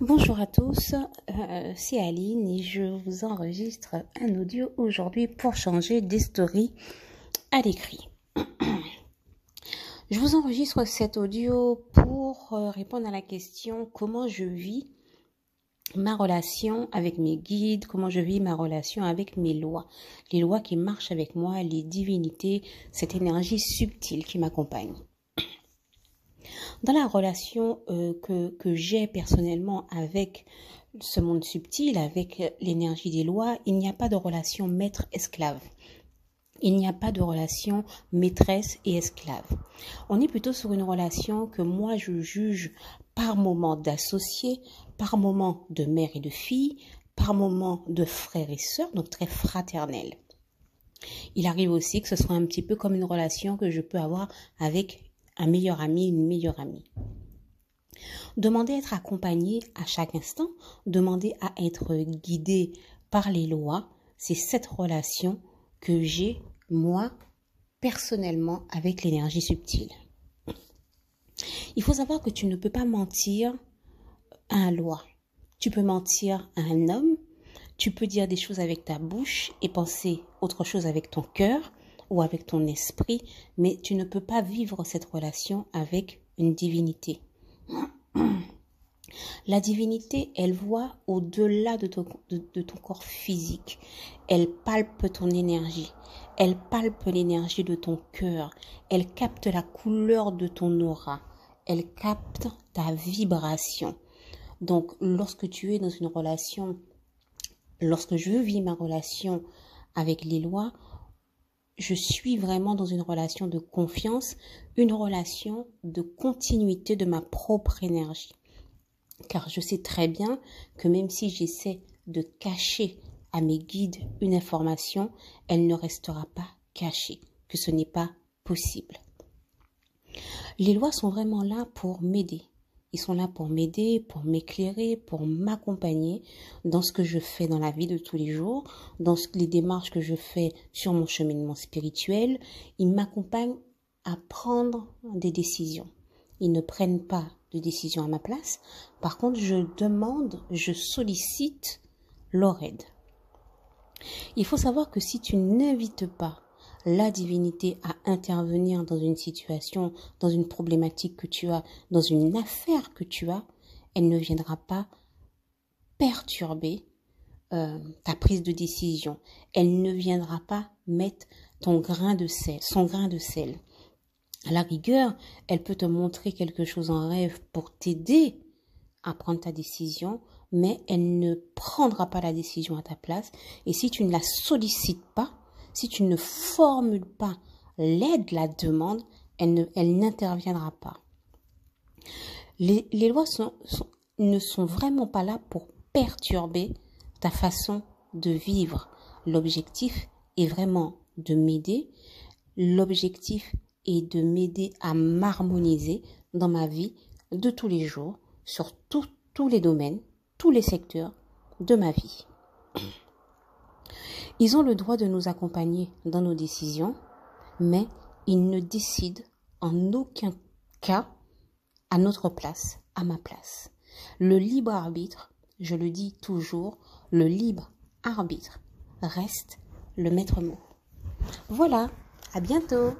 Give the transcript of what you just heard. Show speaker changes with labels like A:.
A: Bonjour à tous, c'est Aline et je vous enregistre un audio aujourd'hui pour changer des stories à l'écrit. Je vous enregistre cet audio pour répondre à la question comment je vis ma relation avec mes guides, comment je vis ma relation avec mes lois, les lois qui marchent avec moi, les divinités, cette énergie subtile qui m'accompagne. Dans la relation que j'ai personnellement avec ce monde subtil, avec l'énergie des lois, il n'y a pas de relation maître-esclave. Il n'y a pas de relation maîtresse et esclave. On est plutôt sur une relation que moi je juge par moment d'associés, par moment de mère et de fille, par moment de frères et sœurs, donc très fraternelle. Il arrive aussi que ce soit un petit peu comme une relation que je peux avoir avec un meilleur ami, une meilleure amie. Demander à être accompagné à chaque instant, demander à être guidé par les lois, c'est cette relation que j'ai, moi, personnellement, avec l'énergie subtile. Il faut savoir que tu ne peux pas mentir à un loi. Tu peux mentir à un homme, tu peux dire des choses avec ta bouche et penser autre chose avec ton cœur ou avec ton esprit, mais tu ne peux pas vivre cette relation avec une divinité. La divinité, elle voit au-delà de ton corps physique. Elle palpe ton énergie. Elle palpe l'énergie de ton cœur. Elle capte la couleur de ton aura. Elle capte ta vibration. Donc, lorsque tu es dans une relation, lorsque je vis ma relation avec les lois, je suis vraiment dans une relation de confiance, une relation de continuité de ma propre énergie. Car je sais très bien que même si j'essaie de cacher à mes guides une information, elle ne restera pas cachée, que ce n'est pas possible. Les lois sont vraiment là pour m'aider. Ils sont là pour m'aider, pour m'éclairer, pour m'accompagner dans ce que je fais dans la vie de tous les jours, dans les démarches que je fais sur mon cheminement spirituel. Ils m'accompagnent à prendre des décisions. Ils ne prennent pas de décision à ma place. Par contre, je sollicite leur aide. Il faut savoir que si tu n'invites pas la divinité à intervenir dans une situation, dans une problématique que tu as, dans une affaire que tu as, elle ne viendra pas perturber ta prise de décision. Elle ne viendra pas mettre son grain de sel. À la rigueur, elle peut te montrer quelque chose en rêve pour t'aider à prendre ta décision, mais elle ne prendra pas la décision à ta place. Et si tu ne la sollicites pas, si tu ne formules pas l'aide, la demande, elle n'interviendra pas. Les lois ne sont vraiment pas là pour perturber ta façon de vivre. L'objectif est vraiment de m'aider. L'objectif est de m'aider à m'harmoniser dans ma vie de tous les jours, sur tous les domaines, tous les secteurs de ma vie. Ils ont le droit de nous accompagner dans nos décisions, mais ils ne décident en aucun cas à notre place, à ma place. Le libre arbitre, je le dis toujours, le libre arbitre reste le maître mot. Voilà, à bientôt.